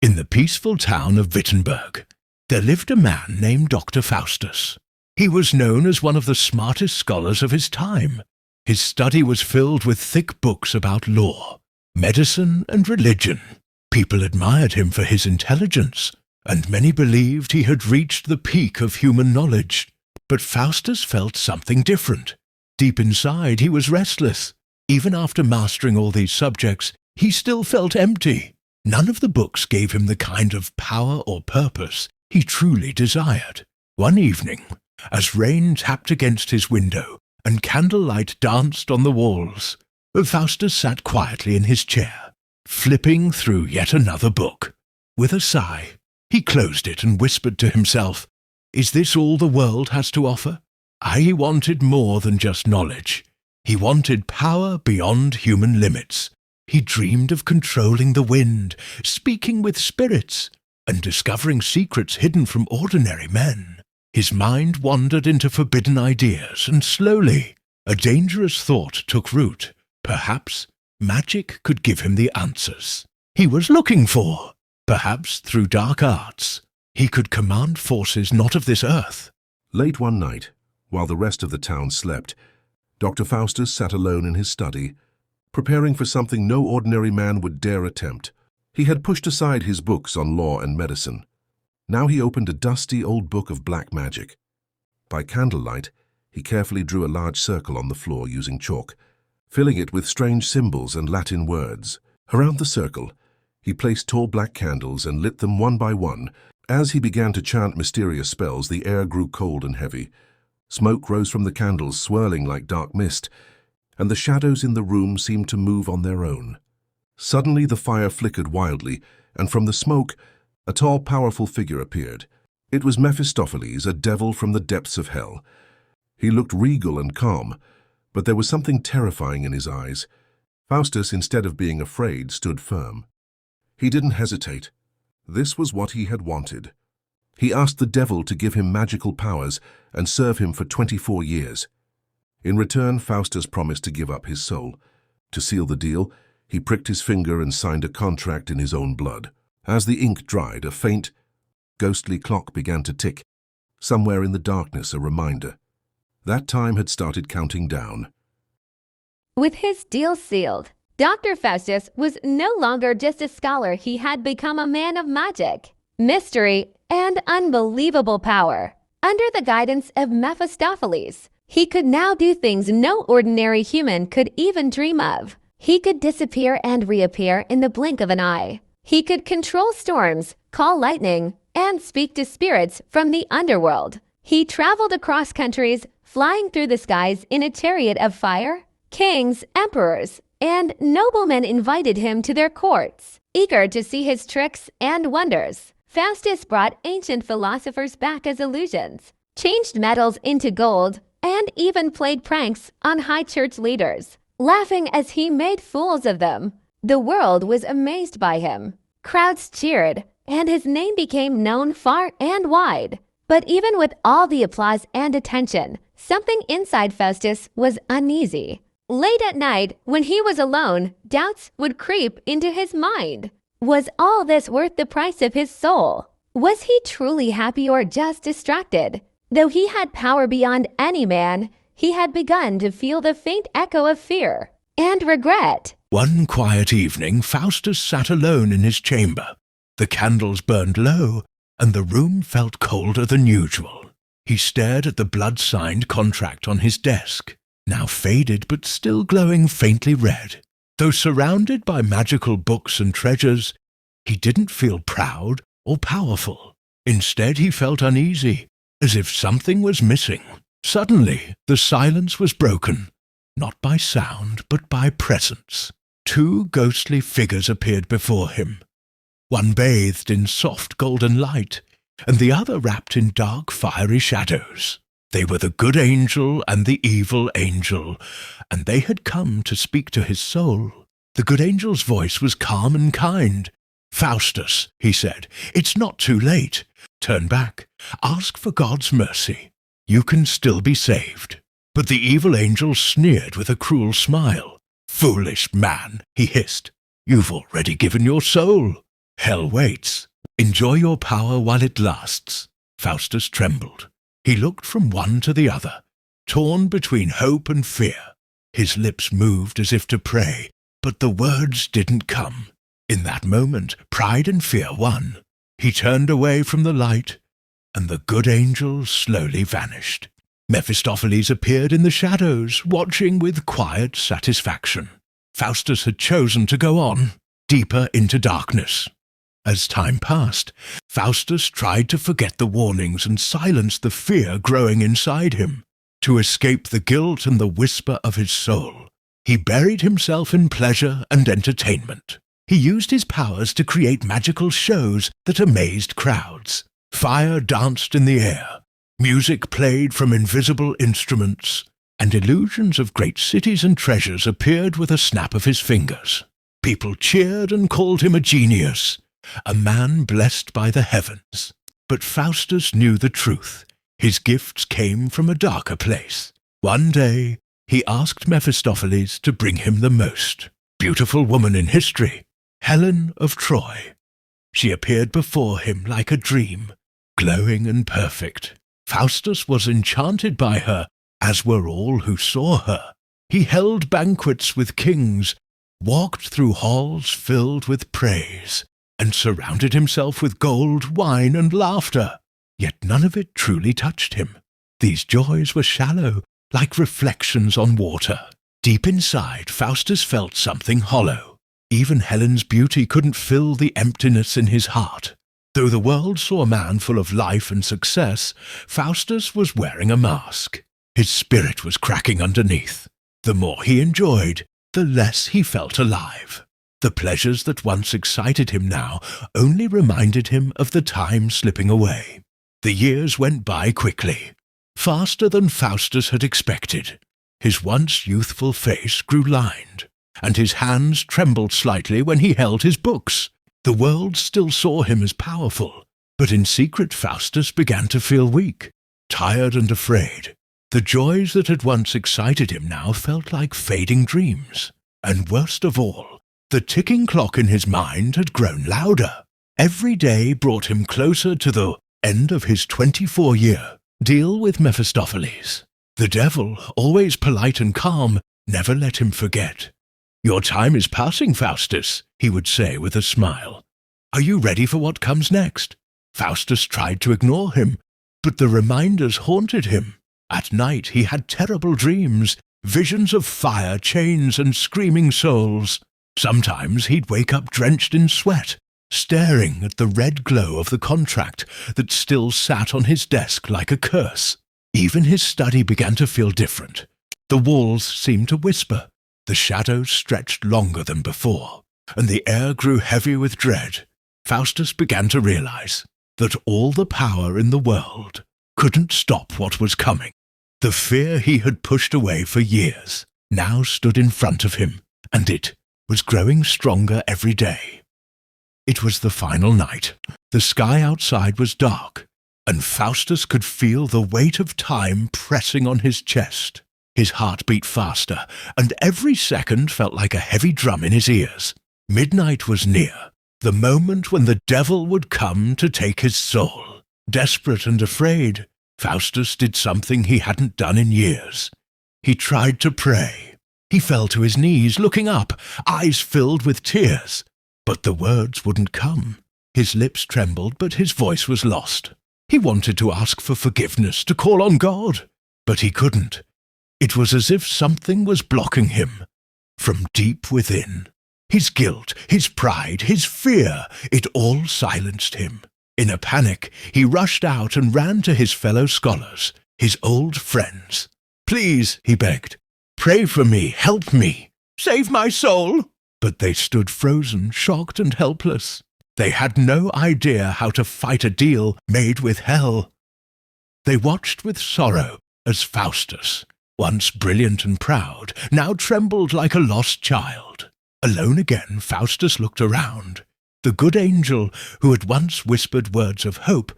In the peaceful town of Wittenberg, there lived a man named Doctor Faustus. He was known as one of the smartest scholars of his time. His study was filled with thick books about law, medicine, and religion. People admired him for his intelligence, and many believed he had reached the peak of human knowledge. But Faustus felt something different. Deep inside, he was restless. Even after mastering all these subjects, he still felt empty. None of the books gave him the kind of power or purpose he truly desired. One evening, as rain tapped against his window and candlelight danced on the walls, Faustus sat quietly in his chair, flipping through yet another book. With a sigh, he closed it and whispered to himself, "Is this all the world has to offer?" He wanted more than just knowledge. He wanted power beyond human limits. He dreamed of controlling the wind, speaking with spirits, and discovering secrets hidden from ordinary men. His mind wandered into forbidden ideas, and slowly, a dangerous thought took root. Perhaps magic could give him the answers he was looking for. Perhaps through dark arts, he could command forces not of this earth. Late one night, while the rest of the town slept, Dr. Faustus sat alone in his study, preparing for something no ordinary man would dare attempt. He had pushed aside his books on law and medicine. Now he opened a dusty old book of black magic. By candlelight, he carefully drew a large circle on the floor using chalk, filling it with strange symbols and Latin words. Around the circle, he placed tall black candles and lit them one by one. As he began to chant mysterious spells, the air grew cold and heavy. Smoke rose from the candles, swirling like dark mist, and the shadows in the room seemed to move on their own. Suddenly the fire flickered wildly, and from the smoke, a tall, powerful figure appeared. It was Mephistopheles, a devil from the depths of hell. He looked regal and calm, but there was something terrifying in his eyes. Faustus, instead of being afraid, stood firm. He didn't hesitate. This was what he had wanted. He asked the devil to give him magical powers and serve him for 24 years. In return, Faustus promised to give up his soul. To seal the deal, he pricked his finger and signed a contract in his own blood. As the ink dried, a faint, ghostly clock began to tick. Somewhere in the darkness, a reminder. That time had started counting down. With his deal sealed, Dr. Faustus was no longer just a scholar. He had become a man of magic, mystery, and unbelievable power. Under the guidance of Mephistopheles, he could now do things no ordinary human could even dream of. He could disappear and reappear in the blink of an eye. He could control storms, call lightning, and speak to spirits from the underworld. He traveled across countries, flying through the skies in a chariot of fire. Kings, emperors, and noblemen invited him to their courts, eager to see his tricks and wonders. Faustus brought ancient philosophers back as illusions, changed metals into gold, and even played pranks on high church leaders, laughing as he made fools of them. The world was amazed by him. Crowds cheered, and his name became known far and wide. But even with all the applause and attention, something inside Faustus was uneasy. Late at night, when he was alone, doubts would creep into his mind. Was all this worth the price of his soul? Was he truly happy or just distracted? Though he had power beyond any man, he had begun to feel the faint echo of fear and regret. One quiet evening, Faustus sat alone in his chamber. The candles burned low, and the room felt colder than usual. He stared at the blood-signed contract on his desk, now faded but still glowing faintly red. Though surrounded by magical books and treasures, he didn't feel proud or powerful. Instead, he felt uneasy, as if something was missing. Suddenly, the silence was broken, not by sound but by presence. Two ghostly figures appeared before him, one bathed in soft golden light, and the other wrapped in dark fiery shadows. They were the good angel and the evil angel, and they had come to speak to his soul. The good angel's voice was calm and kind. "Faustus," he said, "it's not too late. Turn back. Ask for God's mercy. You can still be saved." But the evil angel sneered with a cruel smile. "Foolish man," he hissed. "You've already given your soul. Hell waits. Enjoy your power while it lasts. Faustus trembled. He looked from one to the other, torn between hope and fear. His lips moved as if to pray, but the words didn't come. In that moment, pride and fear won. He turned away from the light, and the good angel slowly vanished. Mephistopheles appeared in the shadows, watching with quiet satisfaction. Faustus had chosen to go on, deeper into darkness. As time passed, Faustus tried to forget the warnings and silence the fear growing inside him. To escape the guilt and the whisper of his soul, he buried himself in pleasure and entertainment. He used his powers to create magical shows that amazed crowds. Fire danced in the air, music played from invisible instruments, and illusions of great cities and treasures appeared with a snap of his fingers. People cheered and called him a genius, a man blessed by the heavens. But Faustus knew the truth. His gifts came from a darker place. One day, he asked Mephistopheles to bring him the most beautiful woman in history, Helen of Troy. She appeared before him like a dream, glowing and perfect. Faustus was enchanted by her, as were all who saw her. He held banquets with kings, walked through halls filled with praise, and surrounded himself with gold, wine, and laughter. Yet none of it truly touched him. These joys were shallow, like reflections on water. Deep inside, Faustus felt something hollow. Even Helen's beauty couldn't fill the emptiness in his heart. Though the world saw a man full of life and success, Faustus was wearing a mask. His spirit was cracking underneath. The more he enjoyed, the less he felt alive. The pleasures that once excited him now only reminded him of the time slipping away. The years went by quickly, faster than Faustus had expected. His once youthful face grew lined, and his hands trembled slightly when he held his books. The world still saw him as powerful, but in secret Faustus began to feel weak, tired and afraid. The joys that had once excited him now felt like fading dreams. And worst of all, the ticking clock in his mind had grown louder. Every day brought him closer to the end of his 24-year deal with Mephistopheles. The devil, always polite and calm, never let him forget. "Your time is passing, Faustus," he would say with a smile. "Are you ready for what comes next?" Faustus tried to ignore him, but the reminders haunted him. At night he had terrible dreams, visions of fire, chains, and screaming souls. Sometimes he'd wake up drenched in sweat, staring at the red glow of the contract that still sat on his desk like a curse. Even his study began to feel different. The walls seemed to whisper, the shadows stretched longer than before, and the air grew heavy with dread. Faustus began to realize that all the power in the world couldn't stop what was coming. The fear he had pushed away for years now stood in front of him, and it was growing stronger every day. It was the final night. The sky outside was dark, and Faustus could feel the weight of time pressing on his chest. His heart beat faster, and every second felt like a heavy drum in his ears. Midnight was near, the moment when the devil would come to take his soul. Desperate and afraid, Faustus did something he hadn't done in years. He tried to pray. He fell to his knees, looking up, eyes filled with tears. But the words wouldn't come. His lips trembled, but his voice was lost. He wanted to ask for forgiveness, to call on God, but he couldn't. It was as if something was blocking him. From deep within, his guilt, his pride, his fear, it all silenced him. In a panic, he rushed out and ran to his fellow scholars, his old friends. "Please," he begged, "pray for me, help me, save my soul." But they stood frozen, shocked and helpless. They had no idea how to fight a deal made with hell. They watched with sorrow as Faustus, once brilliant and proud, now trembled like a lost child. Alone again, Faustus looked around. The good angel, who had once whispered words of hope,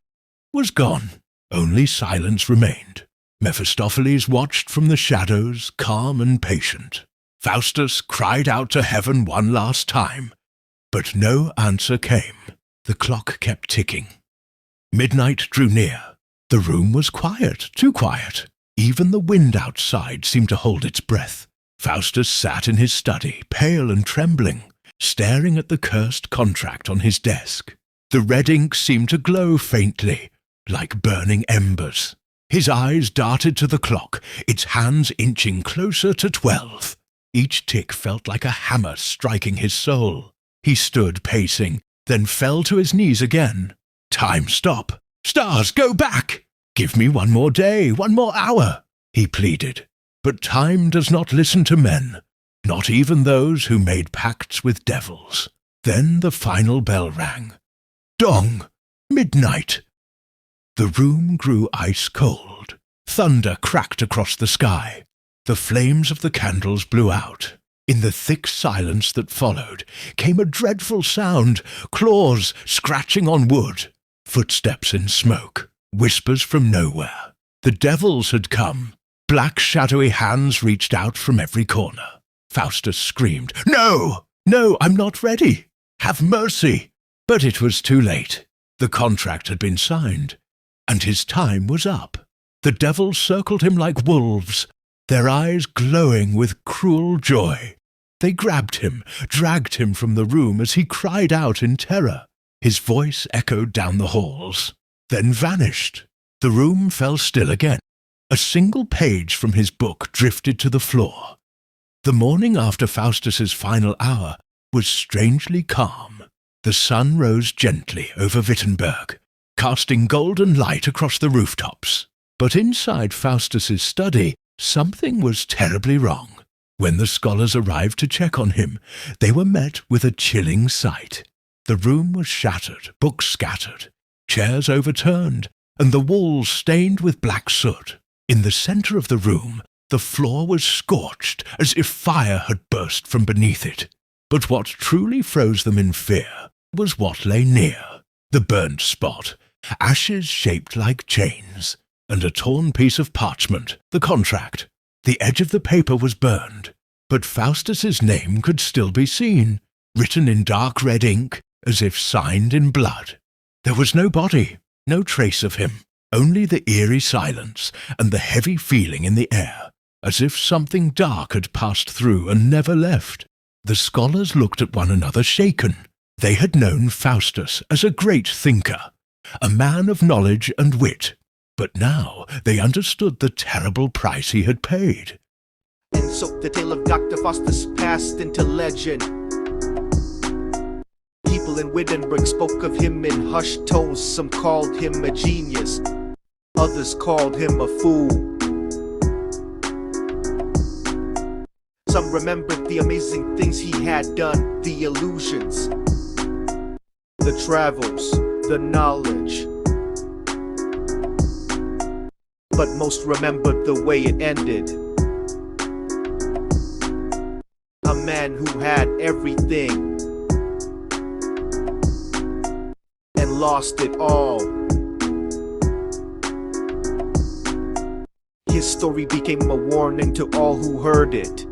was gone. Only silence remained. Mephistopheles watched from the shadows, calm and patient. Faustus cried out to heaven one last time, but no answer came. The clock kept ticking. Midnight drew near. The room was quiet, too quiet. Even the wind outside seemed to hold its breath. Faustus sat in his study, pale and trembling, staring at the cursed contract on his desk. The red ink seemed to glow faintly, like burning embers. His eyes darted to the clock, its hands inching closer to 12. Each tick felt like a hammer striking his soul. He stood pacing, then fell to his knees again. Time, stop! Stars, go back! Give me one more day, one more hour, he pleaded. But time does not listen to men, not even those who made pacts with devils. Then the final bell rang. Dong! Midnight! The room grew ice-cold. Thunder cracked across the sky. The flames of the candles blew out. In the thick silence that followed came a dreadful sound, claws scratching on wood, footsteps in smoke, whispers from nowhere. The devils had come. Black shadowy hands reached out from every corner. Faustus screamed, "No! No, I'm not ready! Have mercy!" But it was too late. The contract had been signed, and his time was up. The devils circled him like wolves, their eyes glowing with cruel joy. They grabbed him, dragged him from the room as he cried out in terror. His voice echoed down the halls, then vanished. The room fell still again. A single page from his book drifted to the floor. The morning after Faustus's final hour was strangely calm. The sun rose gently over Wittenberg, casting golden light across the rooftops. But inside Faustus's study, something was terribly wrong. When the scholars arrived to check on him, they were met with a chilling sight. The room was shattered, books scattered, chairs overturned, and the walls stained with black soot. In the center of the room, the floor was scorched as if fire had burst from beneath it. But what truly froze them in fear was what lay near. The burnt spot, ashes shaped like chains, and a torn piece of parchment, the contract. The edge of the paper was burned, but Faustus's name could still be seen, written in dark red ink, as if signed in blood. There was no body, no trace of him, only the eerie silence and the heavy feeling in the air, as if something dark had passed through and never left. The scholars looked at one another shaken. They had known Faustus as a great thinker, a man of knowledge and wit, but now they understood the terrible price he had paid. And so the tale of Dr. Faustus passed into legend. People in Wittenberg spoke of him in hushed tones. Some called him a genius, others called him a fool. Some remembered the amazing things he had done, the illusions, the travels, the knowledge. But most remembered the way it ended. A man who had everything and lost it all. His story became a warning to all who heard it.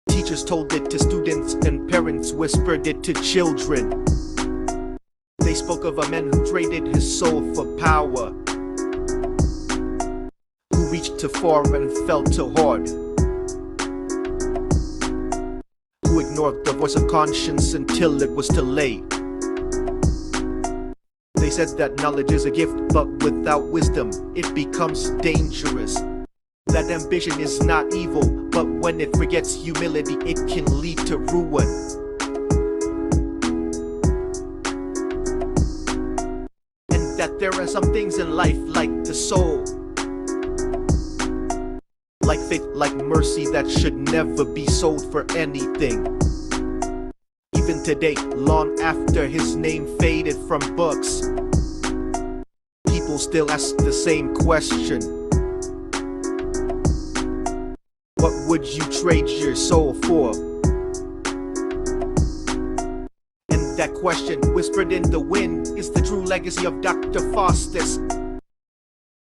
Teachers told it to students and parents whispered it to children. They spoke of a man who traded his soul for power, who reached too far and fell too hard, who ignored the voice of conscience until it was too late. They said that knowledge is a gift, but without wisdom, it becomes dangerous. That ambition is not evil, but when it forgets humility, it can lead to ruin. And that there are some things in life, like the soul, like faith, like mercy, that should never be sold for anything. Even today, long after his name faded from books, people still ask the same question. What would you trade your soul for? And that question, whispered in the wind, is the true legacy of Dr. Faustus.